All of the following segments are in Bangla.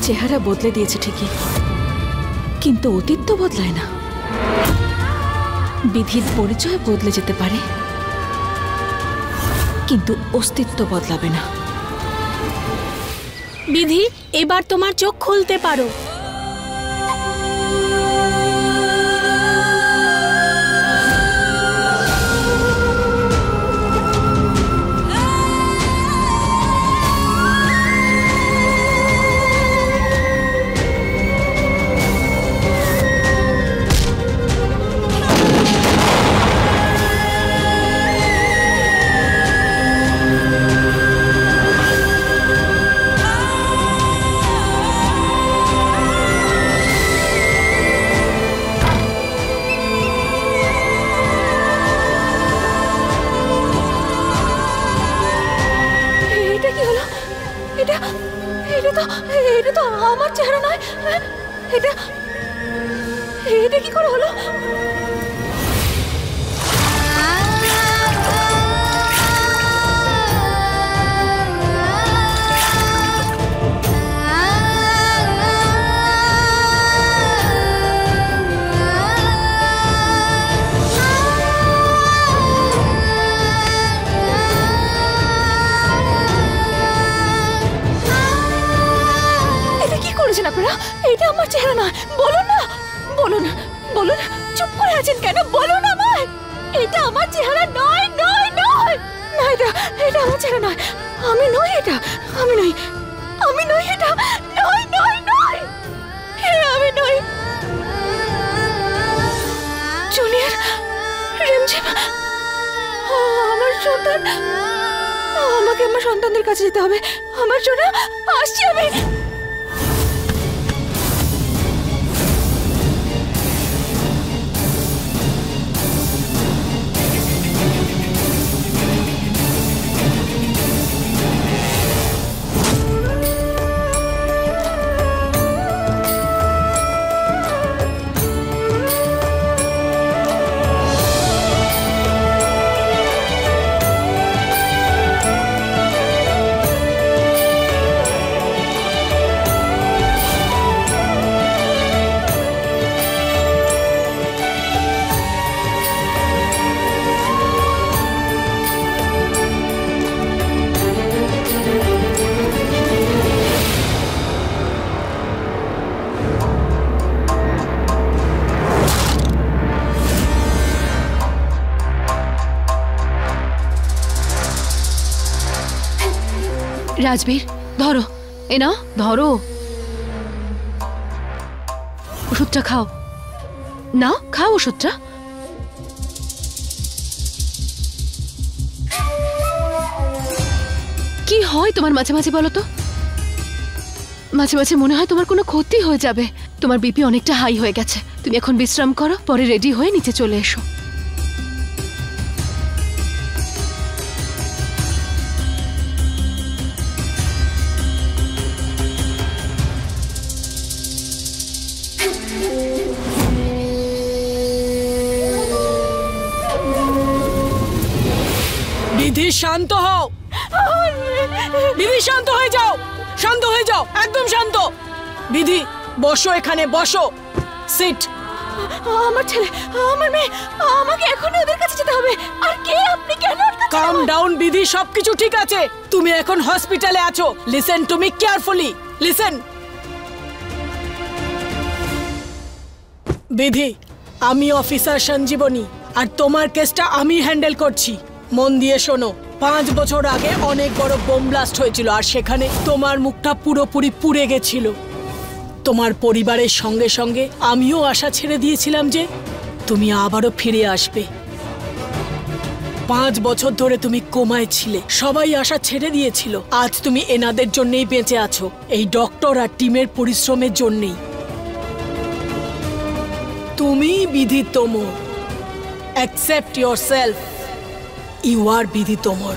চেহারা বদলে দিয়েছে ঠিকই, কিন্তু অতীত তো বদলায় না। বিধির পরিচয় বদলে যেতে পারে, কিন্তু অস্তিত্ব বদলাবে না। বিধি, এবার তোমার চোখ খুলতে পারো। এটা তো আমার চেহারা নয়। এটা কি করে হলো? আপনারা, এটা আমার চেহারা নয়। বলুন না, বলুন বলুন, চুপ করে আছেন কেন? বলুন আমায়, এটা আমার চেহারা নয় নয় নয় না, এটা আমার চেহারা নয়। আমি নই এটা, আমি নই, আমি নই এটা, নয় নয় নয়, আমি নই। জুনিয়র, রিমঝিম, আমার সন্তান, আমাকে আমার সন্তানদের কাছে যেতে হবে। আমার জন্য আসছি আমি। রাজবীর, ধরো, এ নাও, ধরো, ওষুধটা খাও। না, খাও ওষুধটা। কি হয় তোমার মাঝে মাঝে বলো তো? মাঝে মাঝে মনে হয় তোমার কোনো ক্ষতি হয়ে যাবে। তোমার বিপি অনেকটা হাই হয়ে গেছে। তুমি এখন বিশ্রাম করো, পরে রেডি হয়ে নিচে চলে এসো। বিধি, শান্ত হও। বিধি, শান্ত হয়ে যাও, শান্ত হয়ে যাও, একদম শান্ত। বিধি, বসো, এখানে বসো, সিট। আমার ছেলে, আমার মেয়ে, আমাকে এখনই ওদের কাছে যেতে হবে। আর কে আপনি? কেন? কাম ডাউন বিধি, সবকিছু ঠিক আছে। তুমি এখন হসপিটালে আছো। Listen to me carefully, listen. বিধি, আমি অফিসার সঞ্জীবনী, আর তোমার কেসটা আমি হ্যান্ডেল করছি। মন দিয়ে শোনো। 5 বছর আগে অনেক বড় বোম ব্লাস্ট হয়েছিল, আর সেখানে তোমার মুখটা পুরোপুরি পুড়ে গেছিল। তোমার পরিবারের সঙ্গে সঙ্গে আমিও আশা ছেড়ে দিয়েছিলাম যে তুমি আবারও ফিরে আসবে। 5 বছর ধরে তুমি কোমায় ছিলে, সবাই আশা ছেড়ে দিয়েছিল। আজ তুমি এনাদের জন্যই বেঁচে আছো, এই ডক্টর আর টিমের পরিশ্রমের জন্যই। তুমি Bidhi Tomar. Accept yourself. You are Bidhi Tomar.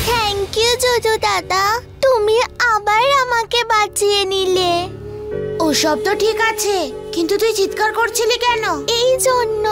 Thank you JoJo দাদা, তুমি আবার আমাকে বাঁচিয়ে নিলে। ওসব তো ঠিক আছে, কিন্তু তুই চিৎকার করছিলি কেন? এই জন্য।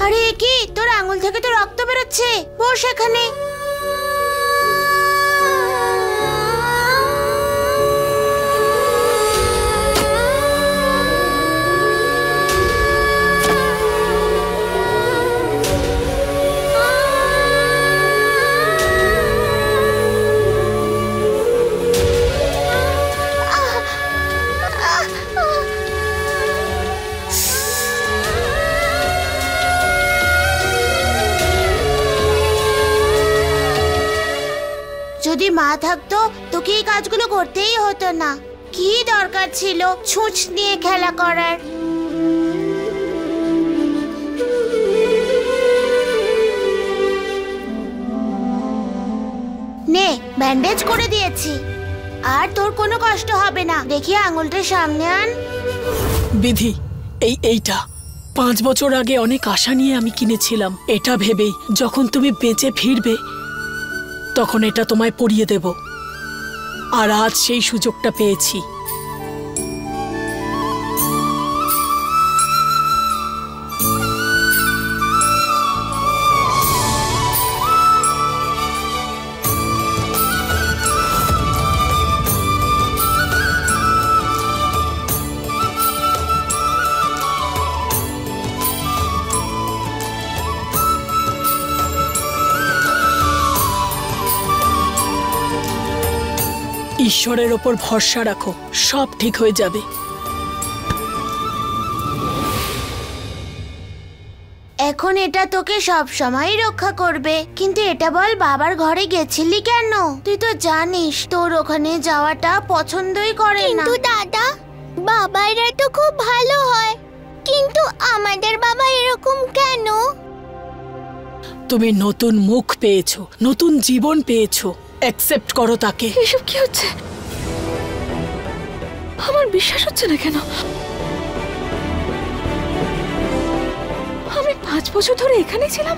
আরে কি, তোর আঙুল থেকে তো রক্ত বেরোচ্ছে। হচ্ছে, বস এখানে। যদি মা থাকতো তোকে এই কাজগুলো করতেই হতো না। কি দরকার ছিল ছুঁচ নিয়ে খেলা করার? নে, ব্যান্ডেজ করে দিয়েছি, আর তোর কোনো কষ্ট হবে না। দেখি আঙুলটা সামনে আন। বিধি, এইটা 5 বছর আগে অনেক আশা নিয়ে আমি কিনেছিলাম, এটা ভেবেই যখন তুমি বেঁচে ফিরবে তখন এটা তোমায় পরিয়ে দেব। আর আজ সেই সুযোগটা পেয়েছি। ঈশ্বরের ওপর ভরসা রাখো, সব ঠিক হয়ে যাবে। এখন এটা তোকে সব সময় রক্ষা করবে, কিন্তু এটা বল বাবার ঘরে গেছিলি কেন? তুই তো জানিস তোর ওখানে যাওয়াটা পছন্দই করে না। কিন্তু দাদা, বাবারা তো খুব ভালো হয়, কিন্তু আমাদের বাবা এরকম কেন? তুমি নতুন মুখ পেয়েছো, নতুন জীবন পেয়েছো, অ্যাকসেপ্ট করো তাকে। এসব কি হচ্ছে? আমার বিশ্বাস হচ্ছে না কেন। আমি 5 বছর ধরে এখানে ছিলাম,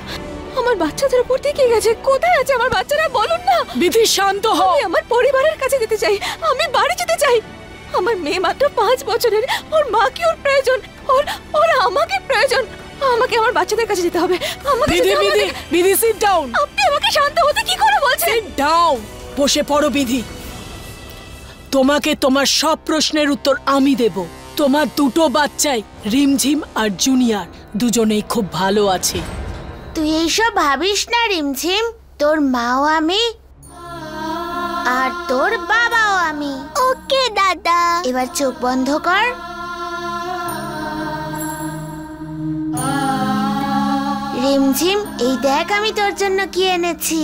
আমার বাচ্চাদের উপর দিয়ে কি গেছে? কোথায় আছে আমার বাচ্চারা? বলুন না। বিধি, শান্ত হও। আমি আমার পরিবারের কাছে যেতে চাই, আমি বাড়ি যেতে চাই। আমার মেয়ে মাত্র 5 বছরের, ওর মাকে ওর প্রয়োজন, ওর আমাকে প্রয়োজন। আমাকে আমার বাচ্চাদের কাছে যেতে হবে। আমাকে বিধি, বিধি, বিধি, সিট ডাউন। আপনি আমাকে শান্ত হতে কি করে বলছেন? সিট ডাউন, বসে পড়ো বিধি। তোমাকে তোমার সব প্রশ্নের উত্তর আমি দেব। তোমার 2টো বাচ্চাই, রিমঝিম আর জুনিয়র, দুজনেই খুব ভালো আছে। তুই এইসব ভাবিস না রিমঝিম, তোর মাও আমি আর তোর বাবাও আমি। ওকে দাদা, এবার চোখ বন্ধ কর। রিমঝিম, এই দেখ আমি তোর জন্য কি এনেছি।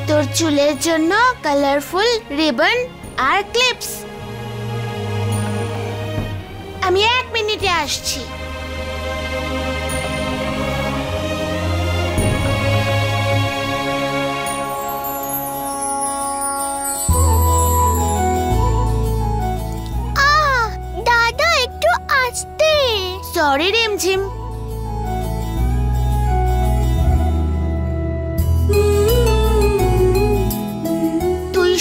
তোর চুলের জন্য কালারফুল রিবন আর ক্লিপস। আমি 1 মিনিটে আসছি। দাদা, একটু আস্তে। সরি রিমঝিম।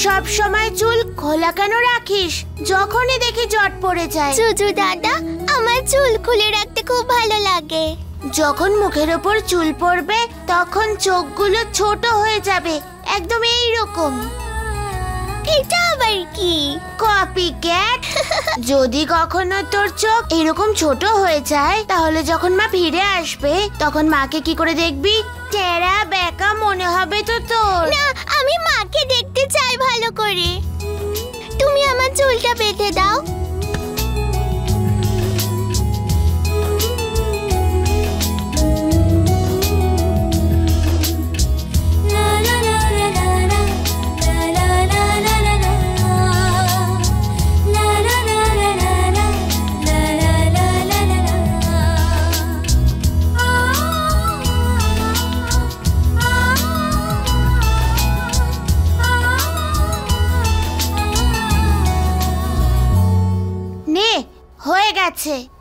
সব সময় চুল খোলা কেন রাখিস? যখনই দেখি জট পড়ে যায়। জুজু দাদা, আমার চুল খুলে রাখতে খুব ভালো লাগে। যখন মুখের ওপর চুল পড়বে তখন চোখগুলো ছোট হয়ে যাবে, একদম এইরকম। এটা আবার কি? Copy cat. যদি কখনো তোর চোখ এরকম ছোট হয়ে যায় তাহলে যখন মা ফিরে আসবে তখন মাকে কি করে দেখবি? টেরা বেকা মনে হবে তো তোর। না, আমি মাকে দেখতে চাই ভালো করে। তুমি আমার চুলটা বেঁধে দাও।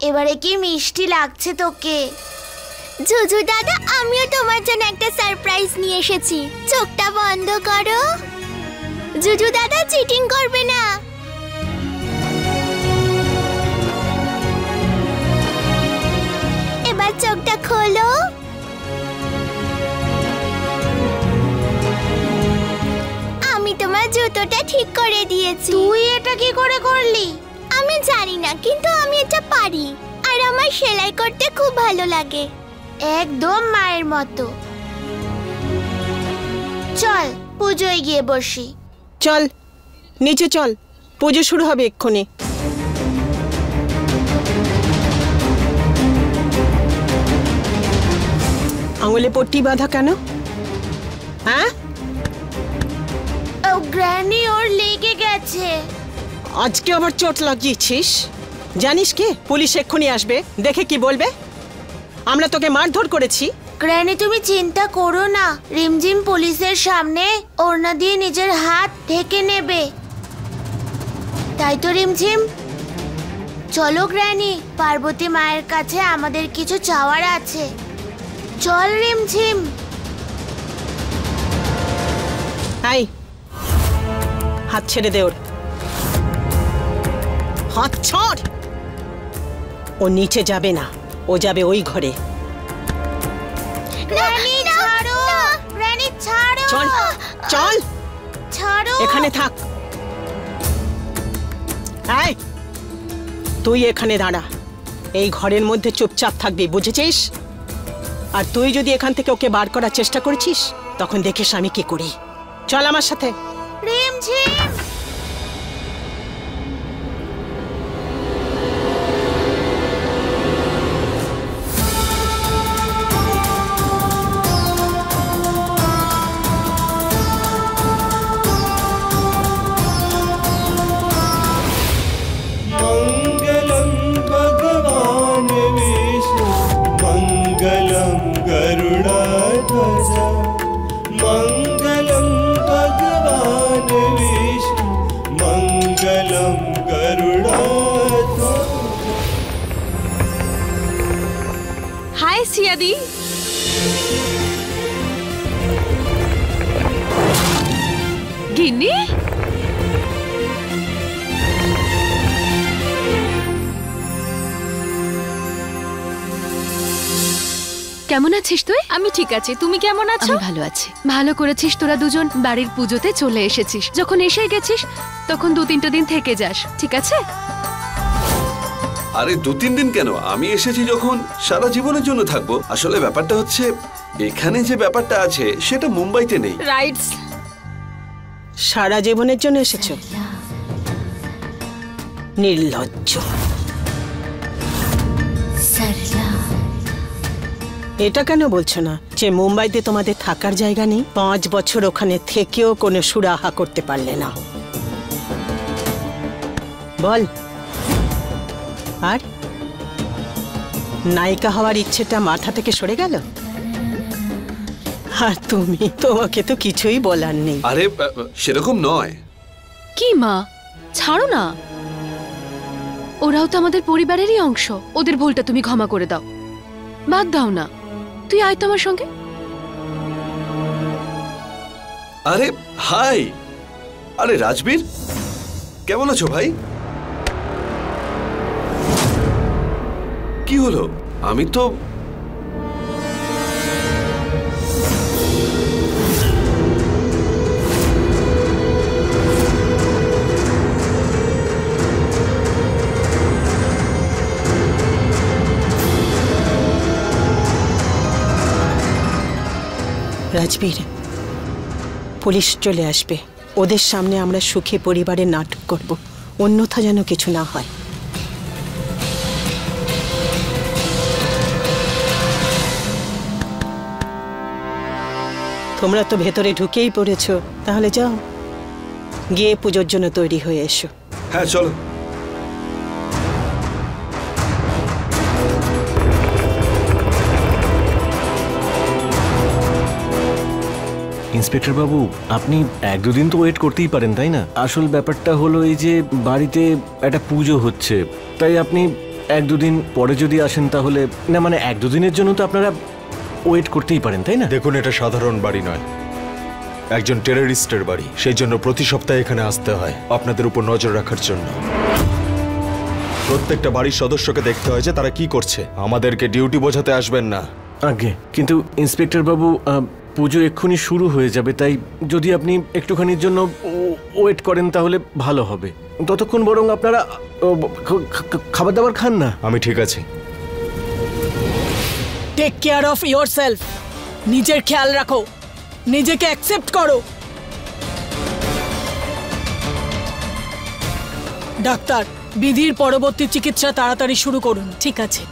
এবারে কি মিষ্টি লাগছে তোকে? জুজু দাদা, আমিও তোমার জন্য একটা সারপ্রাইজ নিয়ে এসেছি। চোখটা বন্ধ করো। জুজু দাদা, চিটিং করবে না। জুতোটা খোলো। আমি তোমার জুতোটা ঠিক করে দিয়েছি। তুই এটা কি করে করলি? আমি জানি না, কিন্তু আমি এটা পারি। আর আমার সেলাই করতে খুব ভালো লাগে, একদম মায়ের মতো। চল পুজোয় গিয়ে বসি। চল নিচে চল, পুজো শুরু হবে এক্ষুনি। আঙুলে পট্টি বাঁধা কেন? হ্যাঁ, ও গ্র্যানি, ওর লেগে গেছে। আজকে আবার চোট লাগিয়েছিস? জানিস কি, পুলিশ এক্ষুনি আসবে, দেখে কি বলবে? আমরা তোকে মারধর করেছি। গ্র্যানি, তুমি চিন্তা করো না। রিমঝিম পুলিশের সামনে ওড়না দিয়ে নিজের হাত ঢেকে নেবে, তাই তো রিমঝিম? চলো গ্র্যানি, পার্বতী মায়ের কাছে আমাদের কিছু চাওয়ার আছে। চল রিমঝিম। হাই, হাত ছেড়ে দে ওর। হাত ছাড়। ও নিচে যাবে না, ও যাবে ওই ঘরে। গ্র্যানি ছাড়ো, গ্র্যানি ছাড়ো। চল চল, ছাড়ো। এখানে থাক। এই, তুই এখানে দাঁড়া, এই ঘরের মধ্যে চুপচাপ থাকবি, বুঝেছিস? আর তুই যদি এখান থেকে ওকে বার করার চেষ্টা করেছিস, তখন দেখিস আমি কি করি। চল আমার সাথে। রিমঝিম। मंगलम भगवान विष्णु मंगलम गरुड़ध्वज मंगलम भगवान विष्णु मंगलम गरुड़ध्वज। হাই সিয়াদি। গিন্নি, কেমন আছিস তুই? আমি ঠিক আছি, তুমি কেমন আছো? আমি ভালো আছি। ভালো করেছিস তোরা দুজন বাড়ির পুজোতে চলে এসেছিস। যখন এসে গেছিস তখন 2-3 দিন থেকে যাস, ঠিক আছে? আরে 2-3 দিন কেন, আমি এসেছি যখন সারা জীবনের জন্য থাকবো। আসলে ব্যাপারটা হচ্ছে, এখানে যে ব্যাপারটা আছে সেটা মুম্বাইতে নেই। রাইটস। সারা জীবনের জন্য এসেছো? নির্লজ্জ। এটা কেন বলছো না যে মুম্বাইতে তোমাদের থাকার জায়গা নেই? 5 বছর ওখানে থেকেও কোনো সুরাহা করতে পারলে না। বল। আর নায়িকা হওয়ার ইচ্ছেটা মাথা থেকে সরে গেল? আর তুমি, তোমাকে তো কিছুই বলার নেই। আরে সেরকম নয়। কি মা, ছাড়ো না, ওরাও তো আমাদের পরিবারেরই অংশ। ওদের ভুলটা তুমি ক্ষমা করে দাও, বাদ দাও না। তুই আয় তো আমার সঙ্গে। আরে হাই, আরে রাজবীর, কেমন আছো ভাই? কি হলো? আমি তো রাজবীর, পুলিশ চলে আসবে, ওদের সামনে আমরা সুখী পরিবারের নাটক করব, অন্যথা যেন কিছু না হয়। তোমরা তো ভেতরে ঢুকেই পড়েছো, তাহলে যাও, গিয়ে পুজোর জন্য তৈরি হয়ে এসো। হ্যাঁ চলো। ইন্সপেক্টর বাবু, আপনি 1-2 দিন তো ওয়েট করতেই পারেন, তাই না? আসল ব্যাপারটা হলো এই যে বাড়িতে একটা পুজো হচ্ছে, তাই আপনি 1-2 দিন পরে যদি আসেন তাহলে না, মানে 1-2 দিনের জন্য তো আপনারা ওয়েট করতেই পারেন, তাই না? দেখুন, এটা সাধারণ বাড়ি নয়, একজন টেররিস্টের বাড়ি। সেই জন্য প্রতি সপ্তাহে এখানে আসতে হয় আপনাদের উপর নজর রাখার জন্য। প্রত্যেকটা বাড়ির সদস্যকে দেখতে হয় যে তারা কি করছে। আমাদেরকে ডিউটি বোঝাতে আসবেন না। আগে কিন্তু ইন্সপেক্টর বাবু, পুজো এক্ষুনি শুরু হয়ে যাবে, তাই যদি আপনি একটুখানির জন্য ওয়েট করেন তাহলে ভালো হবে। ততক্ষণ বরং আপনারা খাবার দাবার খান না। আমি ঠিক আছি। Take care of yourself. নিজের খেয়াল রাখো, নিজেকে অ্যাকসেপ্ট করো। ডাক্তার, বিধির পরবর্তী চিকিৎসা তাড়াতাড়ি শুরু করুন। ঠিক আছে।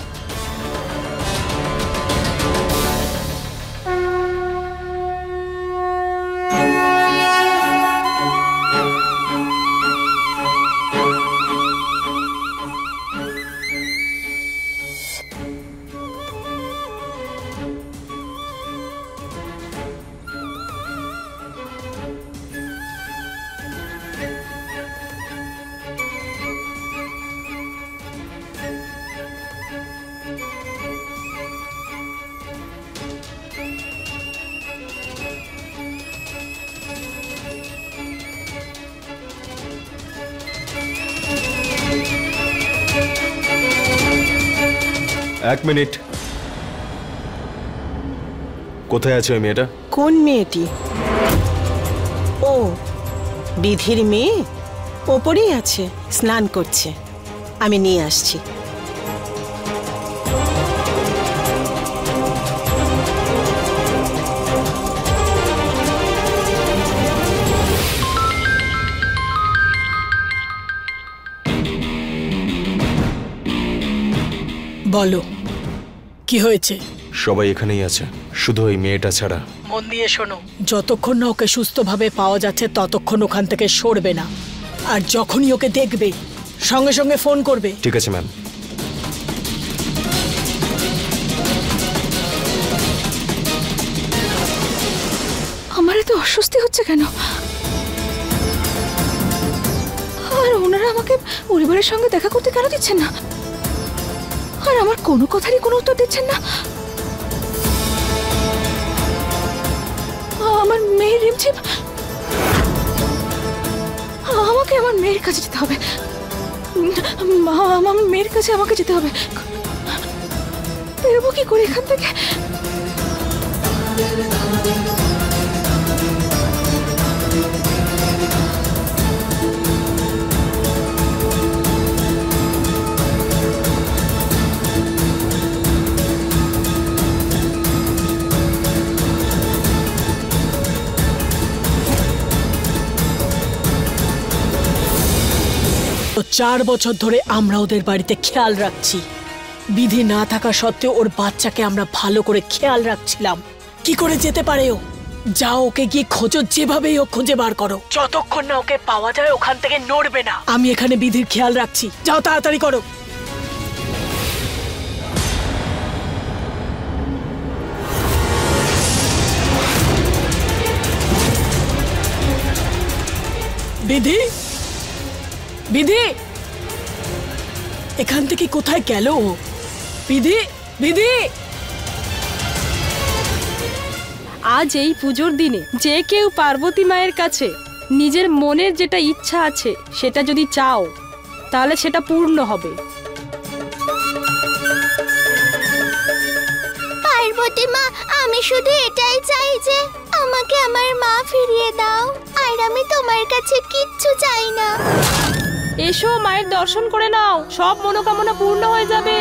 এক মিনিট, কোথায় আছে ওই মেয়েটা? কোন মেয়েটি? ও, বিধির মেয়ে। ওপরেই আছে, স্নান করছে। আমি নিয়ে আসছি। বলো, কি হয়েছে? সবাই এখানেই আছে, শুধু ওই মেয়েটা ছাড়া। মন দিয়ে শোনো, যতক্ষণ না ওকে সুস্থভাবে পাওয়া যাচ্ছে ততক্ষণ ওখান থেকে সরবে না। আর যখনই ওকে দেখবে সঙ্গে সঙ্গে ফোন করবে। ঠিক আছে ম্যাম। আমার এত অস্বস্তি হচ্ছে কেন? আর ওনারা আমাকে পরিবারের সঙ্গে দেখা করতে কেন দিচ্ছেন না? আর আমার কোনো কথারই কোনো উত্তর দিচ্ছেন না। আমার মেয়ের রিমঝিম, আমাকে আমার মেয়ের কাছে যেতে হবে। আমার মেয়ের কাছে আমাকে যেতে হবে। বেরোবো কি করে এখান থেকে? তো 4 বছর ধরে আমরা ওদের বাড়িতে খেয়াল রাখছি। বিধি না থাকা সত্ত্বেও ওর বাচ্চাকে আমরা ভালো করে খেয়াল রাখছিলাম। কি করে যেতে পারে ও? যাও, ওকে গিয়ে খোঁজো, যেভাবেই ও খুঁজে বার করো। যতক্ষণ না ওকে পাওয়া যায় ওখান থেকে নড়বে না। আমি এখানে বিধির খেয়াল রাখছি। যাও, তাড়াতাড়ি করো। বিধি, বিধি, এখান থেকে কোথায় গেল ও? বিধি, বিধি। আজ এই পুজোর দিনে যে কেউ পার্বতী মায়ের কাছে নিজের মনের যেটা ইচ্ছা আছে সেটা যদি চাও তাহলে সেটা পূর্ণ হবে। পার্বতী মা, আমি শুধু এটাই চাই যে আমাকে আমার মা ফিরিয়ে দাও। আর আমি তোমার কাছে কিচ্ছু চাই না। এসো, মায়ের দর্শন করে নাও, সব মনোকামনা পূর্ণ হয়ে যাবে।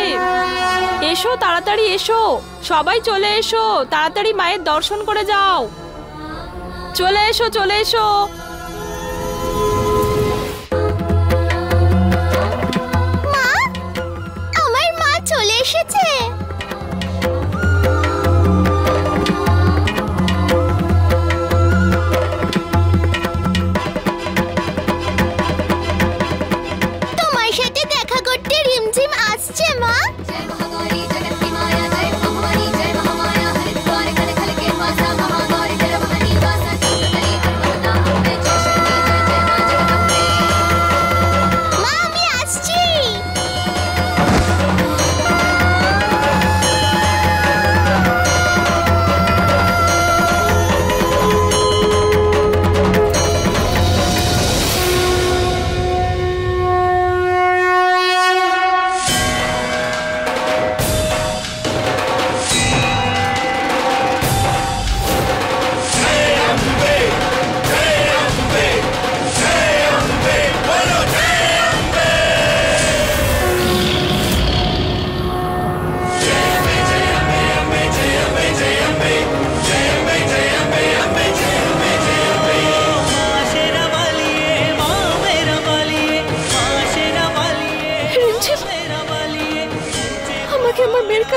এসো, তাড়াতাড়ি এসো, সবাই চলে এসো, তাড়াতাড়ি মায়ের দর্শন করে যাও। চলে এসো, চলে এসো। মা, আমার মা চলে এসেছে।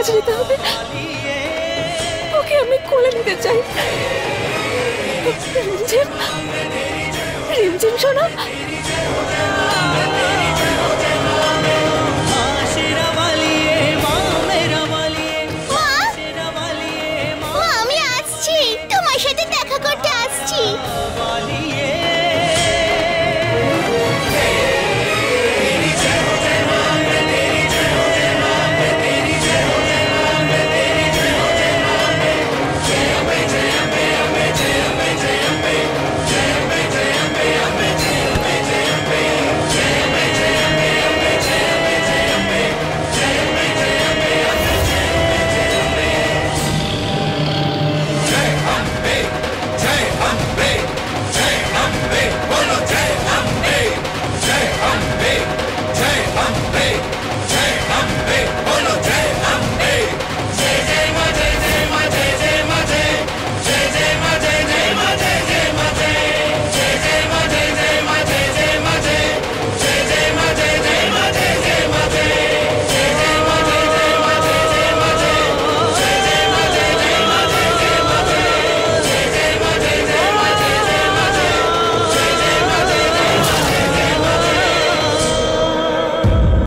কাজ নিতে হবে। ওকে আমি কোলে নিতে চাই। রিমঝিম, রিমঝিম শোনো,